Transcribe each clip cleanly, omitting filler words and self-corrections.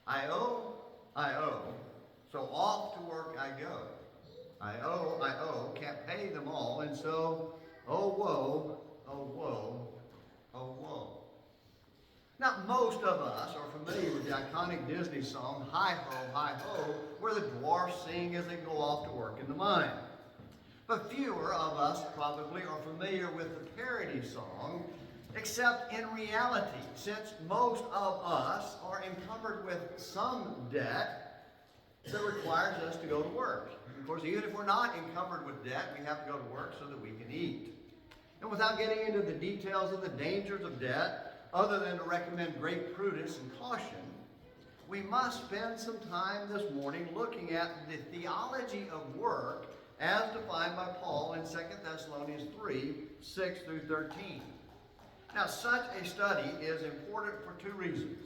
I owe, so off to work I go. I owe, can't pay them all, and so, oh woe, oh woe, oh woe. Now, most of us are familiar with the iconic Disney song, Hi Ho, where the dwarves sing as they go off to work in the mine. But fewer of us probably are familiar with the parody song, except in reality, since most of us are encumbered with some debt that requires us to go to work. Of course, even if we're not encumbered with debt, we have to go to work so that we can eat. And without getting into the details of the dangers of debt, other than to recommend great prudence and caution, we must spend some time this morning looking at the theology of work as defined by Paul in 2 Thessalonians 3, 6 through 13. Now, such a study is important for two reasons.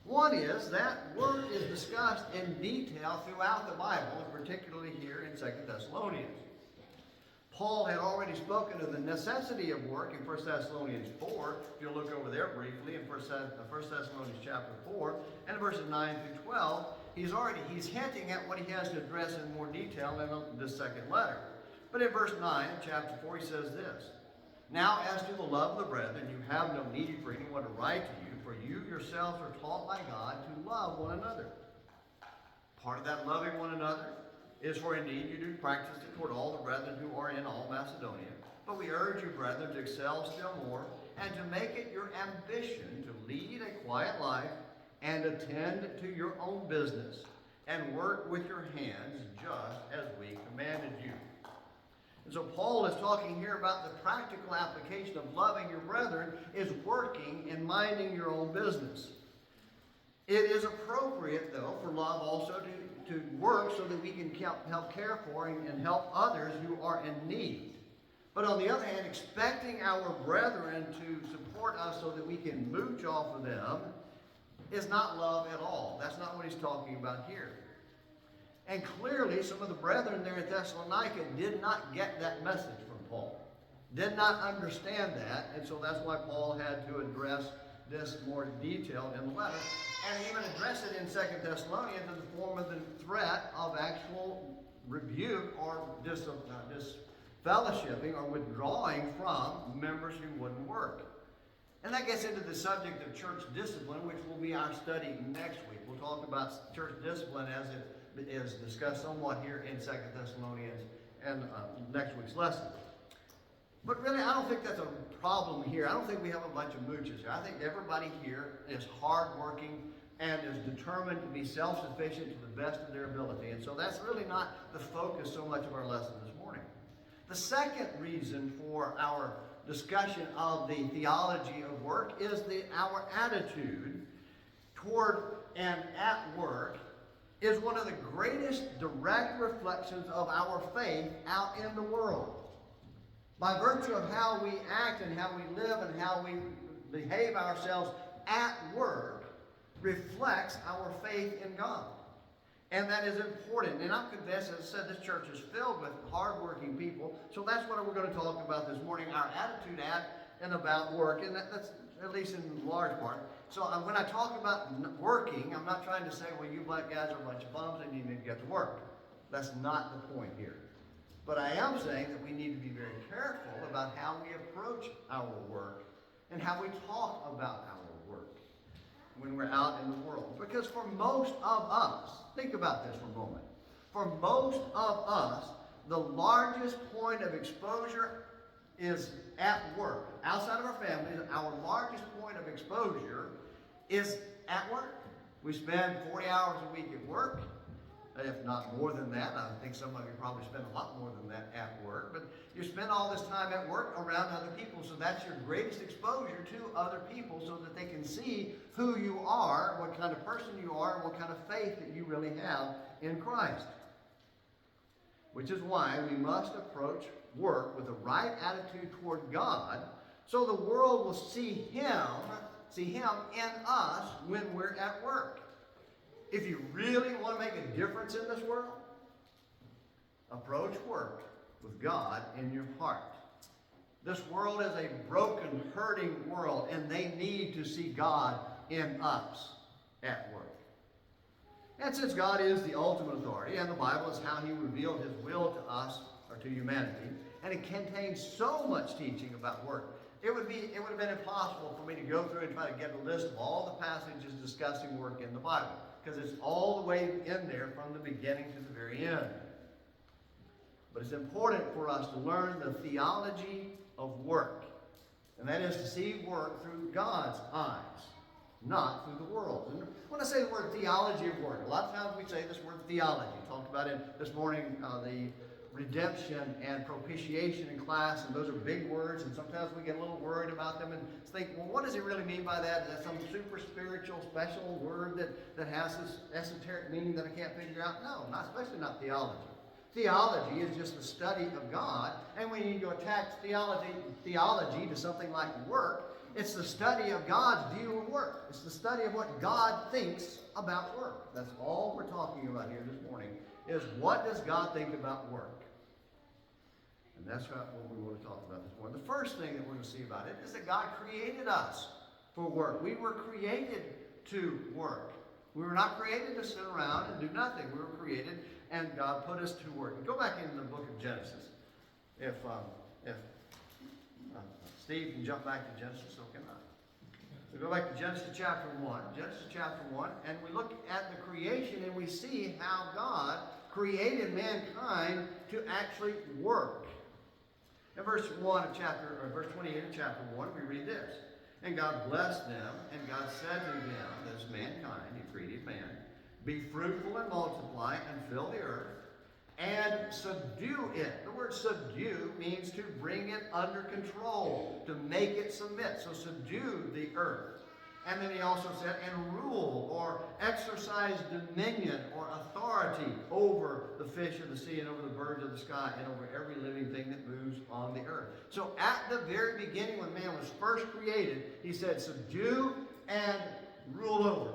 One is that work is discussed in detail throughout the Bible, and particularly here in 2 Thessalonians. Paul had already spoken of the necessity of work in 1 Thessalonians 4. If you'll look over there briefly in 1 Thessalonians chapter 4 and verses 9 through 12, he's hinting at what he has to address in more detail in this second letter. But in verse 9 of chapter 4, he says this: Now as to the love of the brethren, you have no need for anyone to write to you, for you yourselves are taught by God to love one another. Part of that loving one another is for indeed you do practice it toward all the brethren who are in all Macedonia. But we urge you, brethren, to excel still more, and to make it your ambition to lead a quiet life, and attend to your own business, and work with your hands just as we commanded you. And so Paul is talking here about the practical application of loving your brethren is working and minding your own business. It is appropriate, though, for love also to work so that we can help care for and help others who are in need. But on the other hand, expecting our brethren to support us so that we can mooch off of them is not love at all. That's not what he's talking about here. And clearly, some of the brethren there in Thessalonica did not get that message from Paul. Did not understand that, and so that's why Paul had to address this more detail in the letter, and even address it in 2 Thessalonians in the form of the threat of actual rebuke or disfellowshipping or withdrawing from members who wouldn't work. And that gets into the subject of church discipline, which will be our study next week. We'll talk about church discipline as it is discussed somewhat here in 2 Thessalonians and next week's lesson. But really, I don't think that's a problem here. I don't think we have a bunch of mooches here. I think everybody here is hardworking and is determined to be self-sufficient to the best of their ability. And so that's really not the focus so much of our lesson this morning. The second reason for our discussion of the theology of work is our attitude toward and at work is one of the greatest direct reflections of our faith out in the world. By virtue of how we act and how we live and how we behave ourselves at work reflects our faith in God. And that is important. And I'm convinced, as I said, this church is filled with hardworking people. So that's what we're going to talk about this morning, our attitude at and about work. And that's at least in large part. So when I talk about working, I'm not trying to say, well, you black guys are a bunch of bums and you need to get to work. That's not the point here. But I am saying that we need to be very careful about how we approach our work and how we talk about our work when we're out in the world. Because for most of us, think about this for a moment. For most of us, the largest point of exposure is at work. Outside of our families, our largest point of exposure is at work. We spend 40 hours a week at work, if not more than that. I think some of you probably spend a lot more than that at work. But you spend all this time at work around other people, so that's your greatest exposure to other people so that they can see who you are, what kind of person you are, and what kind of faith that you really have in Christ. Which is why we must approach work with the right attitude toward God so the world will see Him in us when we're at work. If you really want to make a difference in this world, approach work with God in your heart. This world is a broken, hurting world, and they need to see God in us at work. And since God is the ultimate authority, and the Bible is how he revealed his will to us, or to humanity, and it contains so much teaching about work, it would have been impossible for me to go through and try to get a list of all the passages discussing work in the Bible, because it's all the way in there from the beginning to the very end. But it's important for us to learn the theology of work, and that is to see work through God's eyes, not through the world. And when I say the word theology of work, a lot of times we say this word theology. We talked about it this morning, the redemption and propitiation in class, and those are big words, and sometimes we get a little worried about them and think, well, what does it really mean by that? Is that some super spiritual, special word that has this esoteric meaning that I can't figure out? No, especially not theology. Theology is just the study of God, and when you attach theology to something like work, it's the study of God's view of work. It's the study of what God thinks about work. That's all we're talking about here this morning, is what does God think about work? And that's what we want to talk about this morning. The first thing that we're going to see about it is that God created us for work. We were created to work. We were not created to sit around and do nothing. We were created, and God put us to work. Go back into the book of Genesis. If Steve can jump back to Genesis, so can I. So go back to Genesis chapter 1. Genesis chapter 1, and we look at the creation, and we see how God created mankind to actually work. In verse 28 of chapter 1, we read this. And God blessed them, and God said to them, this mankind, he created man, be fruitful and multiply and fill the earth and subdue it. The word subdue means to bring it under control, to make it submit. So subdue the earth. And then he also said, and rule or exercise dominion or authority over the fish of the sea and over the birds of the sky and over every living thing that moves on the earth. So at the very beginning when man was first created, he said, subdue and rule over.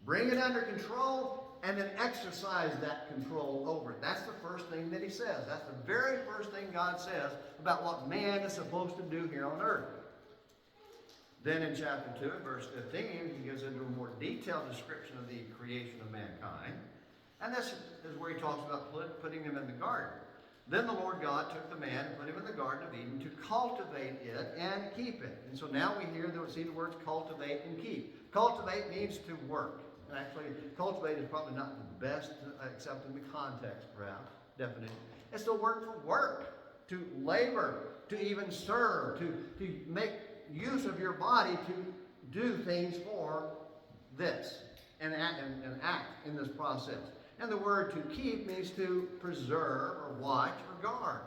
Bring it under control and then exercise that control over it. That's the first thing that he says. That's the very first thing God says about what man is supposed to do here on earth. Then in chapter 2, verse 15, he goes into a more detailed description of the creation of mankind. And this is where he talks about putting him in the garden. Then the Lord God took the man and put him in the Garden of Eden to cultivate it and keep it. And so now we see the words cultivate and keep. Cultivate means to work. And actually, cultivate is probably not the best, except in the context, perhaps, definition. It's to work for work, to labor, to even serve, to make use of your body to do things for this and act in this process. And the word to keep means to preserve or watch or guard.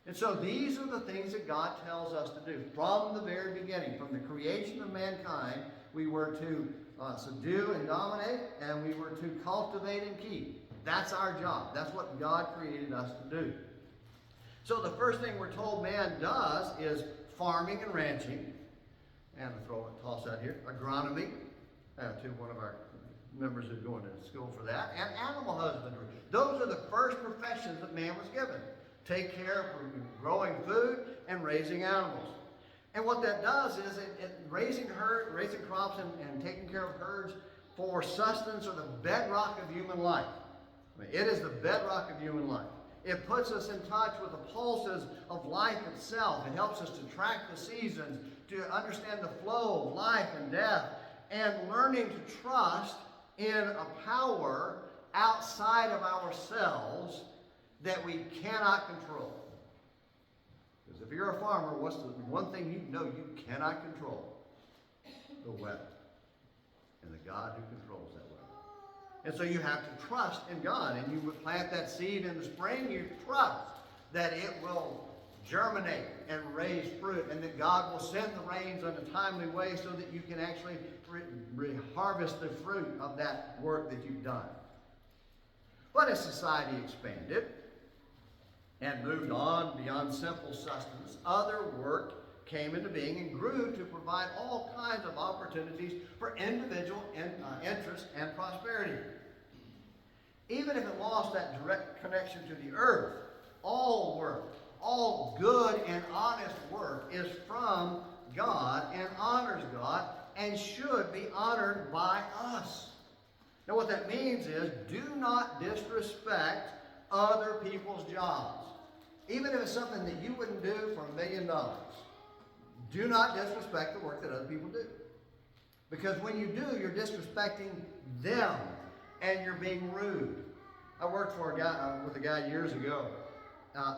And so these are the things that God tells us to do. From the very beginning, from the creation of mankind, we were to subdue and dominate, and we were to cultivate and keep. That's our job. That's what God created us to do. So the first thing we're told man does is farming and ranching, and toss out here, agronomy, to one of our members who are going to school for that, and animal husbandry. Those are the first professions that man was given. Take care of growing food and raising animals. And what that does is raising crops and taking care of herds for sustenance are the bedrock of human life. I mean, it is the bedrock of human life. It puts us in touch with the pulses of life itself. It helps us to track the seasons, to understand the flow of life and death, and learning to trust in a power outside of ourselves that we cannot control. Because if you're a farmer, what's the one thing you know you cannot control? The weather. And the God who controls that weather. And so you have to trust in God. And you would plant that seed in the spring, you trust that it will germinate and raise fruit, and that God will send the rains in a timely way so that you can actually harvest the fruit of that work that you've done. But as society expanded and moved on beyond simple sustenance, other work came into being and grew to provide all kinds of opportunities for individual interest and prosperity. Even if it lost that direct connection to the earth, all work, all good and honest work is from God and honors God and should be honored by us. Now what that means is, do not disrespect other people's jobs. Even if it's something that you wouldn't do for $1 million. Do not disrespect the work that other people do. Because when you do, you're disrespecting them and you're being rude. I worked for with a guy years ago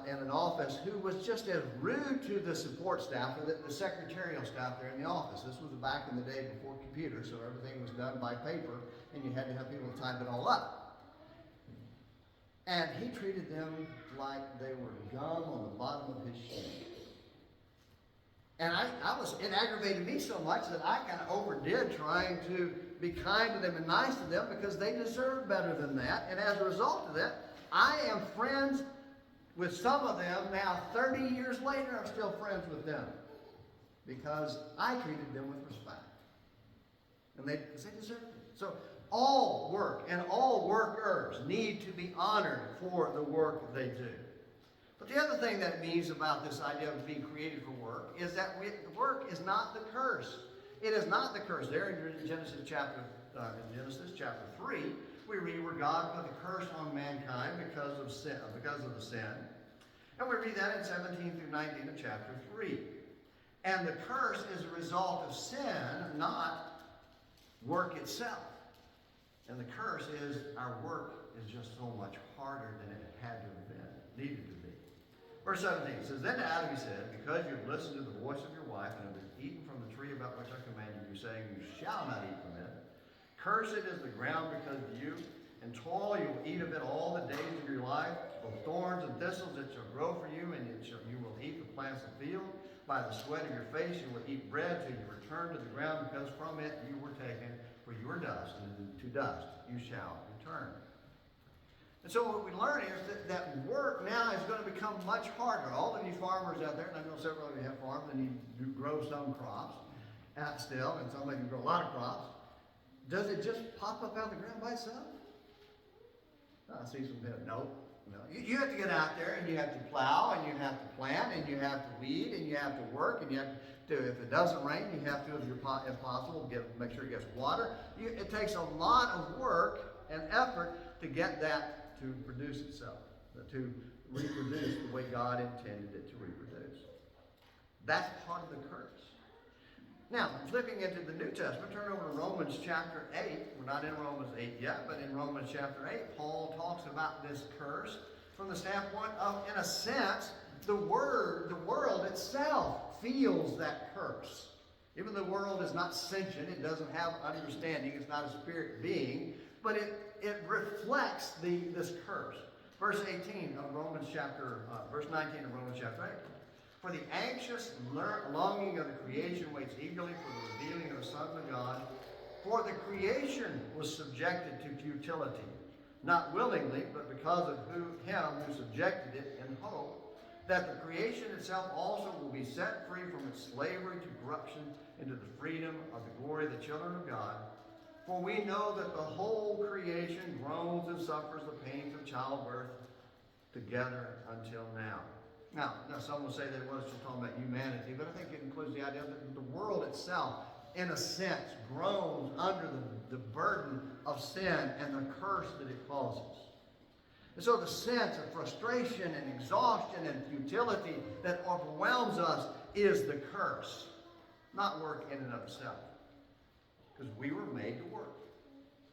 in an office who was just as rude to the support staff, or the secretarial staff there in the office. This was back in the day before computers, so everything was done by paper, and you had to have people type it all up. And he treated them like they were gum on the bottom of his shoe. And it aggravated me so much that I kind of overdid trying to be kind to them and nice to them, because they deserve better than that. And as a result of that, I am friends with some of them now. 30 years later, I'm still friends with them because I treated them with respect. And they deserved it. So all work and all workers need to be honored for the work they do. But the other thing that it means about this idea of being created for work is that work is not the curse. It is not the curse. There in Genesis chapter 3, we read where God put the curse on mankind because of the sin. And we read that in 17 through 19 of chapter 3. And the curse is a result of sin, not work itself. And the curse is our work is just so much harder than it had to have been, needed to be. Verse 17 says, Then to Adam he said, Because you have listened to the voice of your wife and have eaten from the tree about which I commanded you, saying, You shall not eat from it. Cursed is the ground because of you. In toil you will eat of it all the days of your life. Both thorns and thistles it shall grow for you, and you will eat the plants of the field. By the sweat of your face you will eat bread till you return to the ground, because from it you were taken, for you are dust, and to dust you shall return. And so what we learn is that work now is going to become much harder. All of you farmers out there, and I know several of you have farms, and you do grow some crops still, and some of you grow a lot of crops. Does it just pop up out of the ground by itself? I see some people. Nope. No. You have to get out there, and you have to plow, and you have to plant, and you have to weed, and you have to work, and you have to, if it doesn't rain, you have to, if possible, make sure it gets water. It takes a lot of work and effort to get that to produce itself, to reproduce the way God intended it to reproduce. That's part of the curse. Now, flipping into the New Testament, turn over to Romans chapter 8. We're not in Romans 8 yet, but in Romans chapter 8, Paul talks about this curse from the standpoint of, in a sense, the world itself feels that curse. Even the world is not sentient, it doesn't have understanding, it's not a spirit being, but it reflects this curse. Verse 19 of Romans chapter, verse 19 of Romans chapter 8. For the anxious longing of the creation waits eagerly for the revealing of the sons of God. For the creation was subjected to futility, not willingly, but because of him who subjected it, in hope that the creation itself also will be set free from its slavery to corruption into the freedom of the glory of the children of God. For we know that the whole creation groans and suffers the pains of childbirth together until now. Now, some will say that it was just talking about humanity, but I think it includes the idea that the world itself, in a sense, groans under the burden of sin and the curse that it causes. And so the sense of frustration and exhaustion and futility that overwhelms us is the curse, not work in and of itself. Because we were made to work.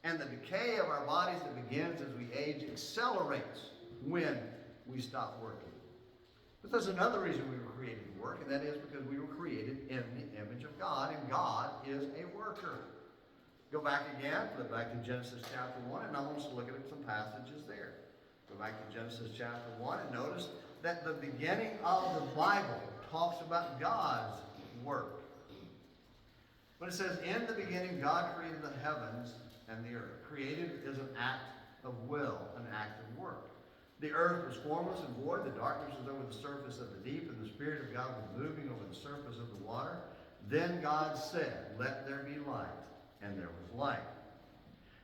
And the decay of our bodies that begins as we age accelerates when we stop working. But there's another reason we were created to work, and that is because we were created in the image of God, and God is a worker. Go back again, flip back to Genesis chapter 1, and I want us to look at some passages there. Go back to Genesis chapter 1 and notice that the beginning of the Bible talks about God's work. When it says, in the beginning God created the heavens and the earth. Created is an act of will, an act of work. The earth was formless and void, the darkness was over the surface of the deep, and the Spirit of God was moving over the surface of the water. Then God said, let there be light, and there was light.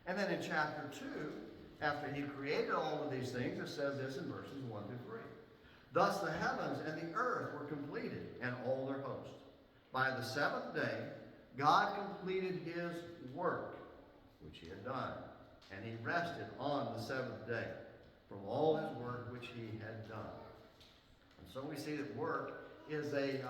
And then in chapter 2, after he created all of these things, it says this in verses 1 through 3. Thus the heavens and the earth were completed, and all their host. By the seventh day, God completed his work, which he had done, And he rested on the seventh day from all his work which he had done. And so we see that work is and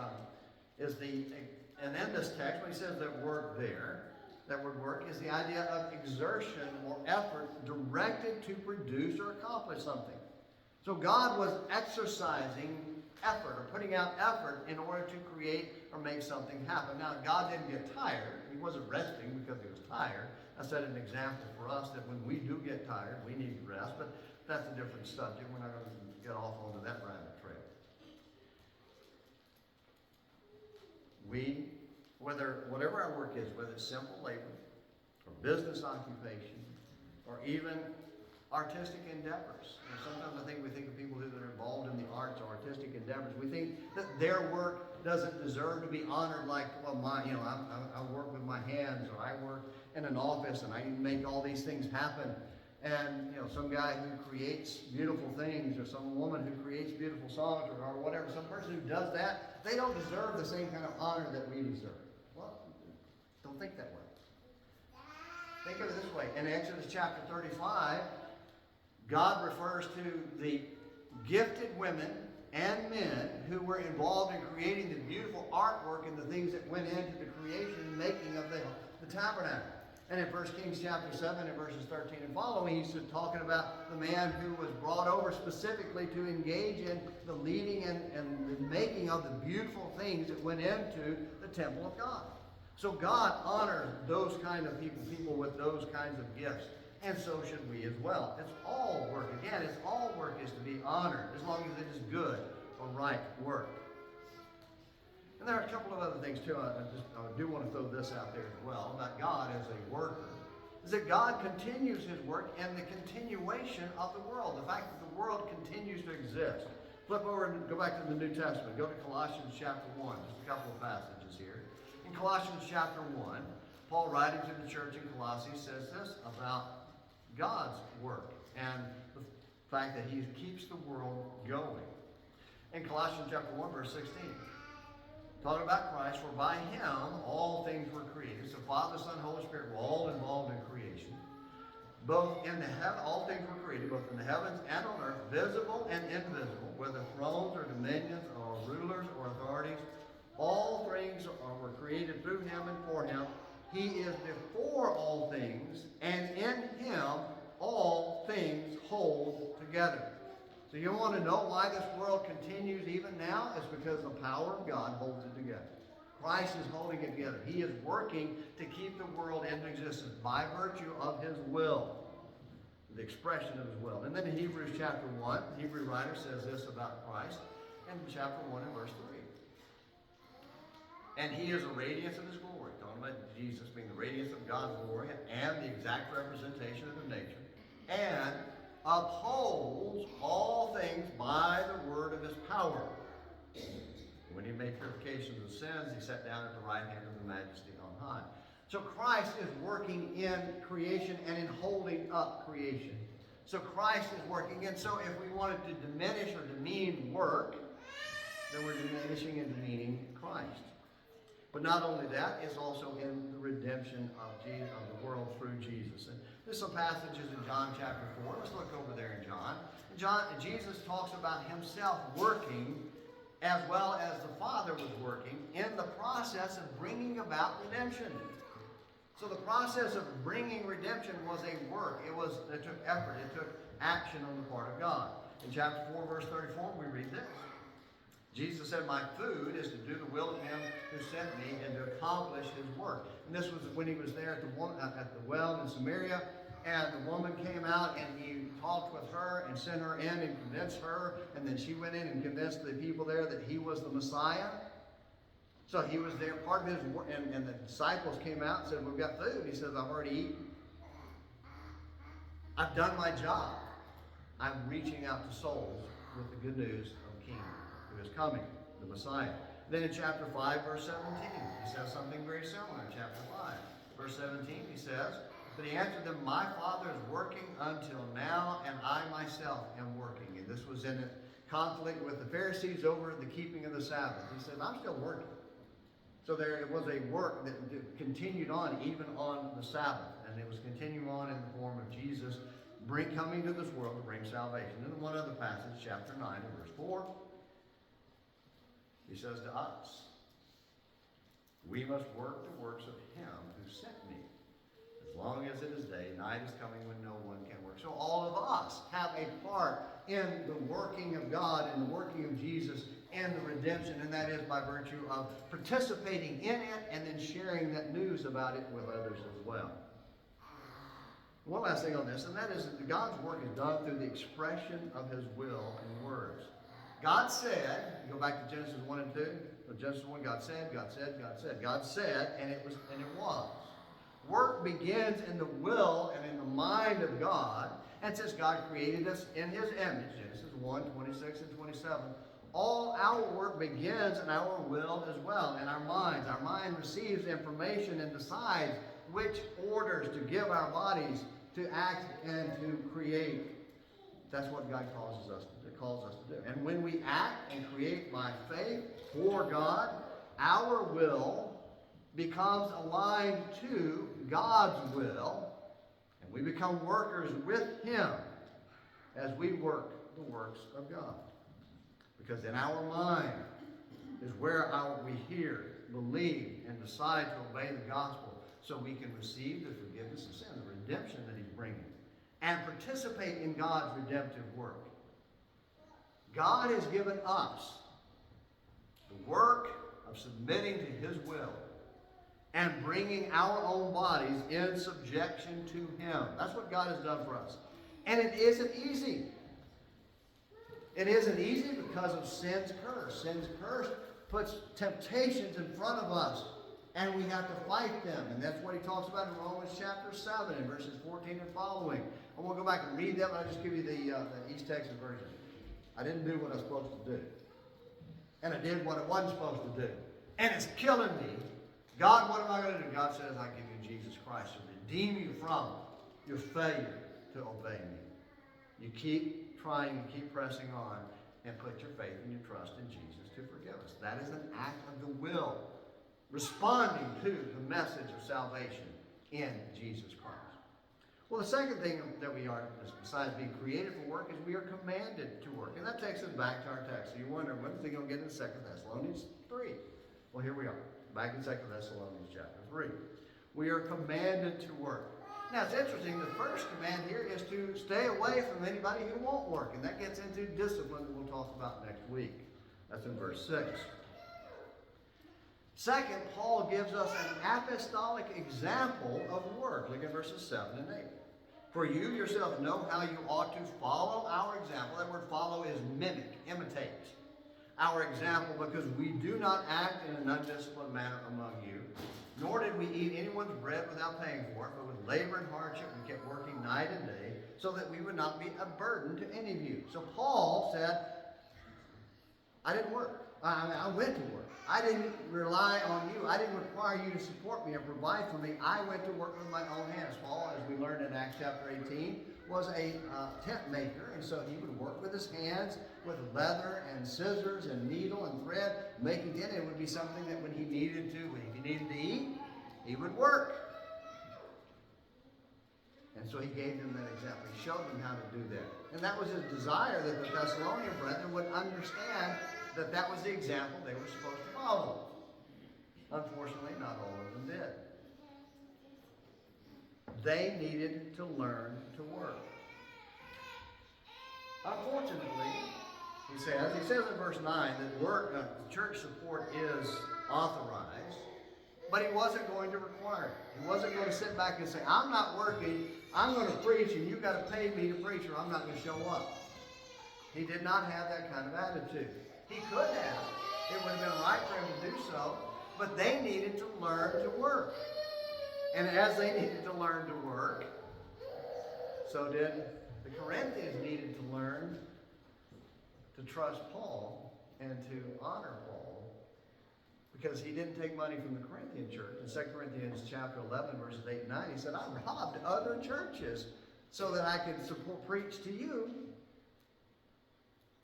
in this text, when he says that work there, that word work is the idea of exertion or effort directed to produce or accomplish something. So God was exercising effort or putting out effort in order to create or make something happen. Now, God didn't get tired. He wasn't resting because he was tired. I set an example for us that when we do get tired, we need rest, but that's a different subject. We're not going to get off onto that rabbit trail. Whatever our work is, whether it's simple labor or business occupation or even artistic endeavors. Sometimes we think of people who are involved in the arts or artistic endeavors. We think that their work doesn't deserve to be honored like, well, I work with my hands, or I work in an office and I make all these things happen. And some guy who creates beautiful things, or some woman who creates beautiful songs, or whatever, some person who does that, they don't deserve the same kind of honor that we deserve. Well, don't think that way. Think of it this way. In Exodus chapter 35, God refers to the gifted women and men who were involved in creating the beautiful artwork and the things that went into the creation and making of the tabernacle. And in 1 Kings chapter 7 and verses 13 and following, he's talking about the man who was brought over specifically to engage in the leading and the making of the beautiful things that went into the temple of God. So God honors those kind of people with those kinds of gifts. And so should we as well. It's all work. Again, it's all work is to be honored, as long as it is good or right work. And there are a couple of other things too. I do want to throw this out there as well about God as a worker. Is that God continues his work and the continuation of the world. The fact that the world continues to exist. Flip over and go back to the New Testament. Go to Colossians chapter 1. Just a couple of passages here. In Colossians chapter 1, Paul, writing to the church in Colossae, says this about God's work and the fact that he keeps the world going. In Colossians chapter 1, verse 16, talking about Christ, for by him all things were created. So Father, Son, Holy Spirit were all involved in creation. Both in the heaven, all things were created, both in the heavens and on earth, visible and invisible, whether thrones or dominions or rulers or authorities. All things were created through him and for him. He is before all things, and in him all things hold together. So you want to know why this world continues even now? It's because the power of God holds it together. Christ is holding it together. He is working to keep the world in existence by virtue of his will, the expression of his will. And then in Hebrews chapter 1, the Hebrew writer says this about Christ in chapter 1 and verse 3. And he is a radiance of his glory. Talking about Jesus being the radiance of God's glory and the exact representation of his nature. And upholds all things by the word of his power. When he made purification of the sins, he sat down at the right hand of the Majesty on high. So Christ is working in creation and in holding up creation. So Christ is working. And so if we wanted to diminish or demean work, then we're diminishing and demeaning Christ. But not only that, it's also in the redemption of the world through Jesus. And there's some passages in John chapter 4. Let's look over there in John. Jesus talks about himself working as well as the Father was working in the process of bringing about redemption. So the process of bringing redemption was a work. It took effort. It took action on the part of God. In chapter 4, verse 34, we read this. Jesus said, my food is to do the will of him who sent me and to accomplish his work. And this was when he was there at the well in Samaria, and the woman came out and he talked with her and sent her in and convinced her, and then she went in and convinced the people there that he was the Messiah. So he was there, part of his work, and the disciples came out and said, we've got food. He says, I've already eaten. I've done my job. I'm reaching out to souls with the good news of King who is coming, the Messiah. Then in chapter 5, verse 17, he says something very similar in chapter 5. Verse 17, he says, but he answered them, my Father is working until now, and I myself am working. And this was in a conflict with the Pharisees over the keeping of the Sabbath. He said, I'm still working. So there was a work that continued on even on the Sabbath, and it was continuing on in the form of Jesus coming to this world to bring salvation. And in one other passage, chapter 9 and verse 4, he says to us, we must work the works of him who sent me. As long as it is day, night is coming when no one can work. So all of us have a part in the working of God, in the working of Jesus, and the redemption, and that is by virtue of participating in it and then sharing that news about it with others as well. One last thing on this, and that is that God's work is done through the expression of his will in words. God said, you go back to Genesis 1 and 2, Genesis 1, God said, God said, God said. God said, and it was. Work begins in the will and in the mind of God, and since God created us in his image, Genesis 1, 26 and 27, all our work begins in our will as well, in our minds. Our mind receives information and decides which orders to give our bodies to act and to create. That's what God calls us to do. And when we act and create by faith for God, our will becomes aligned to God's will, and we become workers with him as we work the works of God. Because in our mind is where we hear, believe, and decide to obey the gospel so we can receive the forgiveness of sin, the redemption that he's bringing, and participate in God's redemptive work. God has given us the work of submitting to his will and bringing our own bodies in subjection to him. That's what God has done for us. And it isn't easy. It isn't easy because of sin's curse. Sin's curse puts temptations in front of us, and we have to fight them. And that's what he talks about in Romans chapter 7 in verses 14 and following. And we'll go back and read that, but I'll just give you the East Texas version. I didn't do what I was supposed to do. And I did what I wasn't supposed to do. And it's killing me. God, what am I going to do? God says, I give you Jesus Christ to redeem you from your failure to obey me. You keep trying, you keep pressing on, and put your faith and your trust in Jesus to forgive us. That is an act of the will, responding to the message of salvation in Jesus Christ. Well, the second thing that we are, besides being created for work, is we are commanded to work. And that takes us back to our text. So you wonder, when's he going to get into 2 Thessalonians 3? Well, here we are, back in 2 Thessalonians chapter 3. We are commanded to work. Now, it's interesting, the first command here is to stay away from anybody who won't work. And that gets into discipline that we'll talk about next week. That's in verse 6. Second, Paul gives us an apostolic example of work. Look at verses 7 and 8. For you yourself know how you ought to follow our example. That word follow is mimic, imitate. Our example, because we do not act in an undisciplined manner among you, nor did we eat anyone's bread without paying for it, but with labor and hardship we kept working night and day, so that we would not be a burden to any of you. So Paul said, I didn't work. I went to work. I didn't rely on you. I didn't require you to support me or provide for me. I went to work with my own hands. Paul, as we learned in Acts chapter 18, was a tent maker, and so he would work with his hands with leather and scissors and needle and thread, making tent. It would be something that when he needed to, if he needed to eat, he would work. And so he gave them that example. He showed them how to do that. And that was his desire, that the Thessalonian brethren would understand that that was the example they were supposed to follow. Unfortunately, not all of them did. They needed to learn to work. Unfortunately, he says in verse 9 that church support is authorized, but he wasn't going to require it. He wasn't going to sit back and say, I'm not working, I'm going to preach, and you've got to pay me to preach, or I'm not going to show up. He did not have that kind of attitude. He could have. It would have been right for him to do so, but they needed to learn to work. And as they needed to learn to work, so did the Corinthians needed to learn to trust Paul and to honor Paul, because he didn't take money from the Corinthian church. In 2 Corinthians chapter 11, verses 8 and 9, he said, I robbed other churches so that I could preach to you,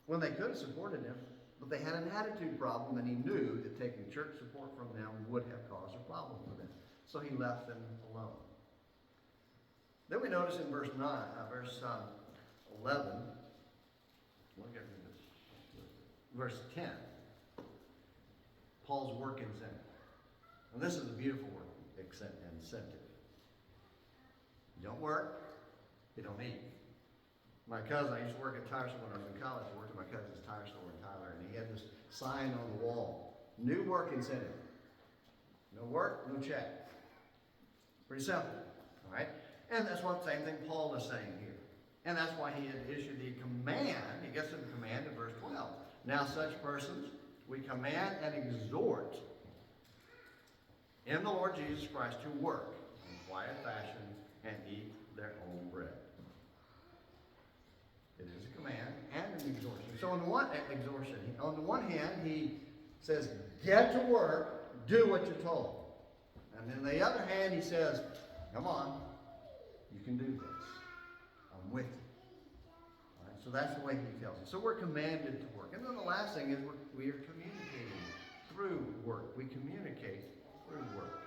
when they could have supported him. But they had an attitude problem, and he knew that taking church support from them would have caused a problem for them. So he left them alone. Then we notice in verse 11, look at this, verse 10, Paul's work incentive. And this is a beautiful word, incentive. You don't work, you don't eat. My cousin, I used to work at tire store when I was in college. I worked at my cousin's tire store in Tyler, and he had this sign on the wall, new work incentive. No work, no check. Pretty simple, all right? And that's what same thing Paul is saying here. And that's why he had issued the command. He gets to the command in verse 12. Now such persons we command and exhort in the Lord Jesus Christ to work in quiet fashion and eat their own bread. It is a command and an exhortation. So on the one hand, he says, get to work, do what you're told. And on the other hand, he says, come on, you can do this. I'm with you. All right, so that's the way he tells us. So we're commanded to work. And then the last thing is we are communicating through work. We communicate through work.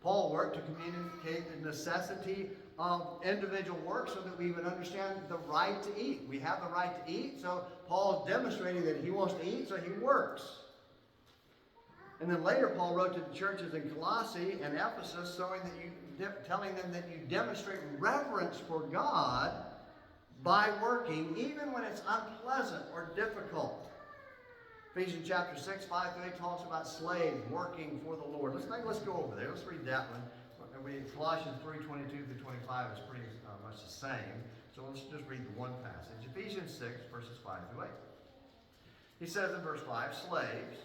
Paul worked to communicate the necessity of individual work so that we would understand the right to eat. We have the right to eat, so Paul is demonstrating that he wants to eat, so he works. And then later Paul wrote to the churches in Colossae and Ephesus telling them that you demonstrate reverence for God by working, even when it's unpleasant or difficult. Ephesians chapter 6, 5 through 8 talks about slaves working for the Lord. Let's go over there. Let's read that one. Colossians 3, 22 through 25 is pretty much the same. So let's just read the one passage. Ephesians 6, verses 5 through 8. He says in verse 5, slaves,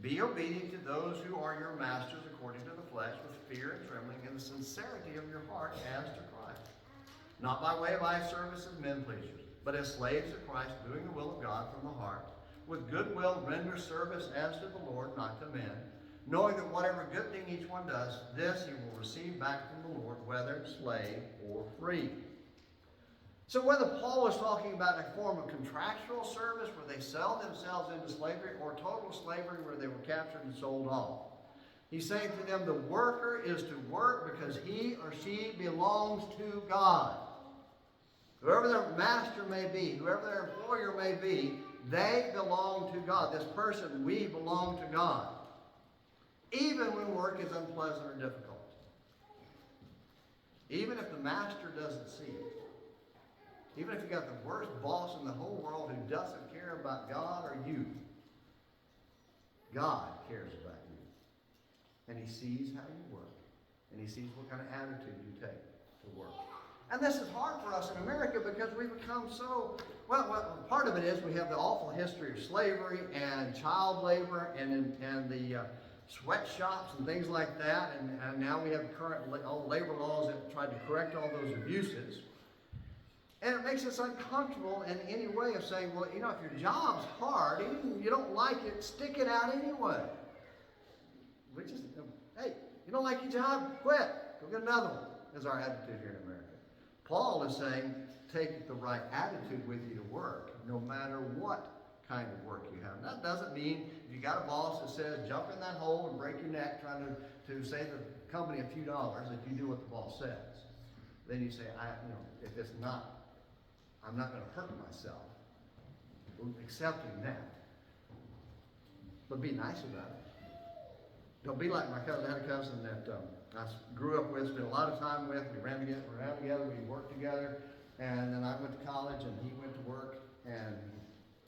be obedient to those who are your masters according to the flesh, with fear and trembling in the sincerity of your heart as to Christ. Not by way of eye service as men pleasers, but as slaves of Christ, doing the will of God from the heart. With goodwill render service as to the Lord, not to men, knowing that whatever good thing each one does, this he will receive back from the Lord, whether slave or free. So whether Paul was talking about a form of contractual service where they sell themselves into slavery, or total slavery where they were captured and sold off, he's saying to them the worker is to work because he or she belongs to God. Whoever their master may be, whoever their employer may be, they belong to God. This person, we belong to God. Even when work is unpleasant or difficult. Even if the master doesn't see it. Even if you got the worst boss in the whole world who doesn't care about God or you. God cares about you. And he sees how you work. And he sees what kind of attitude you take to work. And this is hard for us in America because we've become so, well, part of it is we have the awful history of slavery and child labor and the sweatshops and things like that. And now we have current old labor laws that try to correct all those abuses. And it makes us uncomfortable in any way of saying, well, you know, if your job's hard, even if you don't like it, stick it out anyway. We just, hey, you don't like your job? Quit. Go get another one, is our attitude here in America. Paul is saying, take the right attitude with you to work, no matter what kind of work you have. That doesn't mean if you got a boss that says, jump in that hole and break your neck trying to save the company a few dollars if you do what the boss says. Then you say, if it's not, I'm not going to hurt myself. Accepting that. But be nice about it. Don't be like my cousin. I had a cousin that I grew up with, spent a lot of time with. We ran together, we worked together. And then I went to college and he went to work and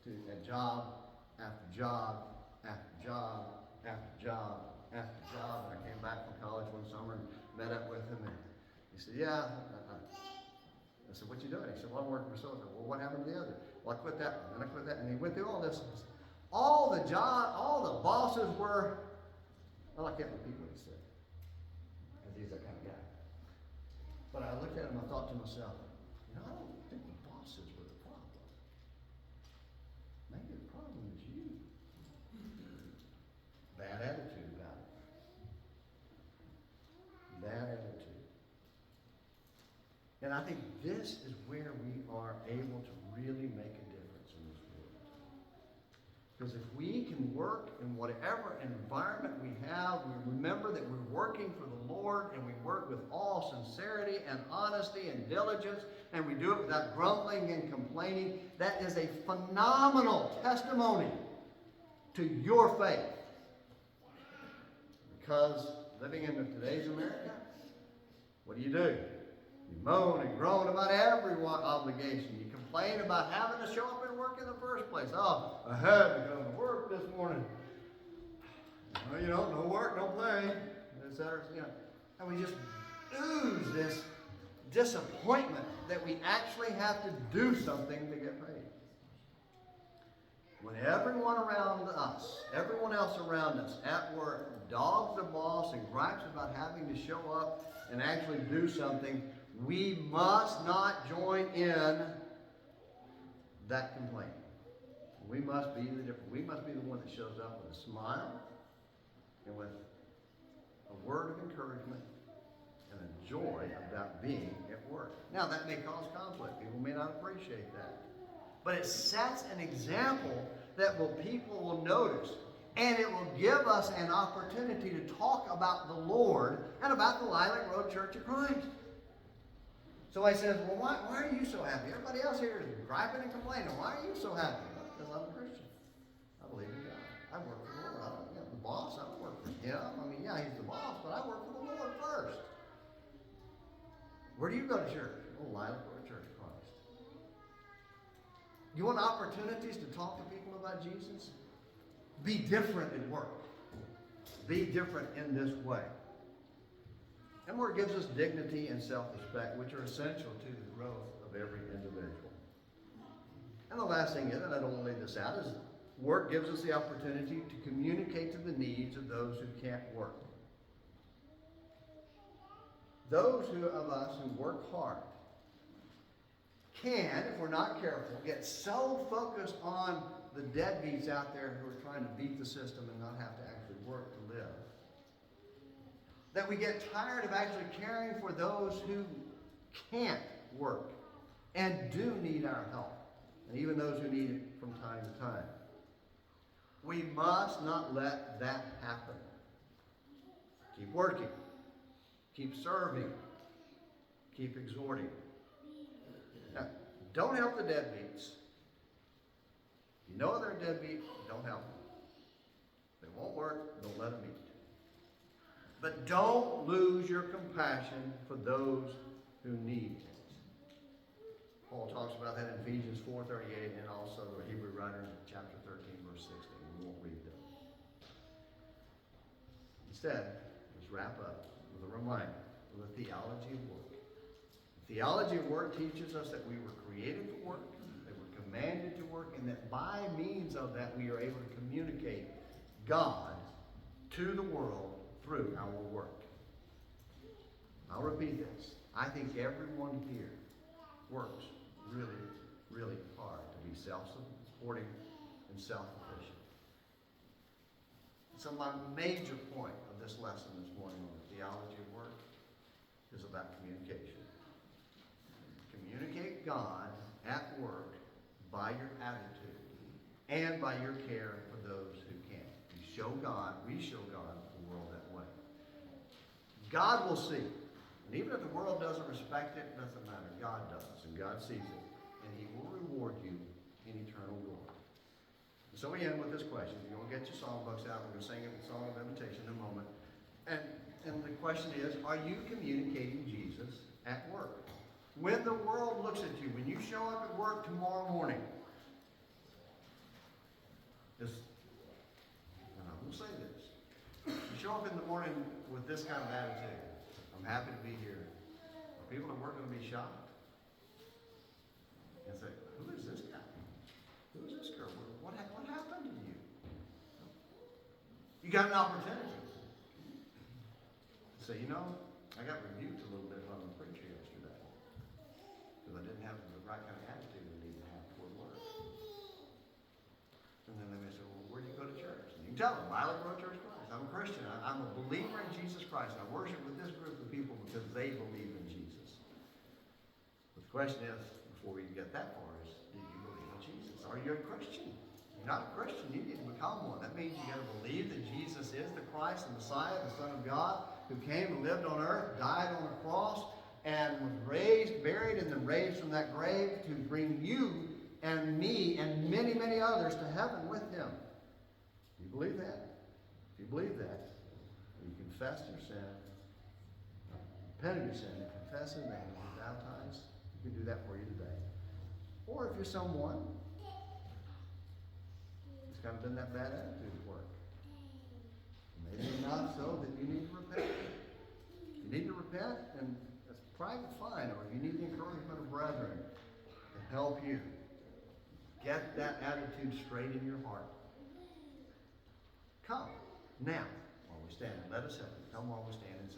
to a job after job after job after job after job. And I came back from college one summer and met up with him and he said, yeah. I said, what you doing? He said, well, I'm working for so-and-so. Well, what happened to the other? Well, I quit that one, and I quit that. And he went through all this. All the bosses were, well, I can't repeat what he said, because he's that kind of guy. But I looked at him and I thought to myself, I don't think the bosses were the problem. Maybe the problem is you. Bad attitude about it. Bad attitude. And I think this is where we are able to really make a difference in this world. Because if we can work in whatever environment we have, we remember that we're working for the Lord, and we work with all sincerity and honesty and diligence, and we do it without grumbling and complaining, that is a phenomenal testimony to your faith. Because living in today's America, what do? You moan and groan about every obligation. You complain about having to show up and work in the first place. Oh, I had to go to work this morning. Well, no work, no play, etc. And we just ooze this disappointment that we actually have to do something to get paid. When everyone around us, everyone else around us at work, dogs the boss and gripes about having to show up and actually do something, we must not join in that complaint. We must be the different. We must be the one that shows up with a smile and with a word of encouragement and a joy about being at work. Now, that may cause conflict. People may not appreciate that. But it sets an example that people will notice. And it will give us an opportunity to talk about the Lord and about the Lilac Road Church of Christ. So I says, well, why are you so happy? Everybody else here is griping and complaining. Why are you so happy? Well, because I'm a Christian. I believe in God. I work for the Lord. The boss, I don't work for him. He's the boss, but I work for the Lord first. Where do you go to church? Oh, Lilac Road Church of Christ. You want opportunities to talk to people about Jesus? Be different at work. Be different in this way. And where it gives us dignity and self-respect, which are essential to the growth of every individual. And the last thing is, and I don't want to leave this out, is work gives us the opportunity to communicate to the needs of those who can't work. Those of us who work hard can, if we're not careful, get so focused on the deadbeats out there who are trying to beat the system and not have to actually work to live, that we get tired of actually caring for those who can't work and do need our help, and even those who need it from time to time. We must not let that happen. Keep working. Keep serving. Keep exhorting. Now, don't help the deadbeats. You know they're a deadbeat, don't help them. If they won't work, don't let them eat. But don't lose your compassion for those who need it. Paul talks about that in Ephesians 4:38 and also the Hebrew writer in chapter 13, verse 16. We won't read them. Instead, let's wrap up with a reminder of the theology of work. The theology of work teaches us that we were created for work, that we're commanded to work, and that by means of that we are able to communicate God to the world through our work. I'll repeat this. I think everyone here works really, really hard to be self-supporting and self-efficient. So my major point of this lesson this morning on the theology of work is about communication. Communicate God at work by your attitude and by your care for those who can't. You show God, we show God the world that way. God will see. And even if the world doesn't respect it, doesn't matter. God does, and God sees it. And he will reward you in eternal glory. And so we end with this question. You're going to get your songbooks out. We're going to sing a song of invitation in a moment. And the question is, are you communicating Jesus at work? When the world looks at you, when you show up at work tomorrow morning, and I will say this, you show up in the morning with this kind of attitude, I'm happy to be here. Are people at work going to be shocked? And say, who is this guy? Who is this girl? What happened to you? You got an opportunity. So, I got rebuked a little bit from the preacher yesterday. Because I didn't have the right kind of attitude I need to have toward work. And then they may say, well, where do you go to church? And you can tell them, Lilac Road Church of Christ. I'm a Christian. I'm a believer in Jesus Christ. I worship with this group of people because they believe in Jesus. But the question is, before we get that far, is, do you believe in Jesus? Are you a Christian? you're not a Christian, you need to become one. That means you got to believe that Jesus is the Christ, the Messiah, the Son of God, who came and lived on earth, died on a cross, and was raised, buried, and then raised from that grave to bring you and me and many, many others to heaven with him. Do you believe that? If you believe that, you confess your sin, repent of your sin, and confess his name, and be baptized, you can do that for you today. Or if you're someone who's kind of been that bad attitude at work, maybe enough so that you need to repent. You need to repent, and that's private fine, or you need the encouragement of brethren to help you get that attitude straight in your heart. Come now while we stand. Let us help you. Come while we stand and say,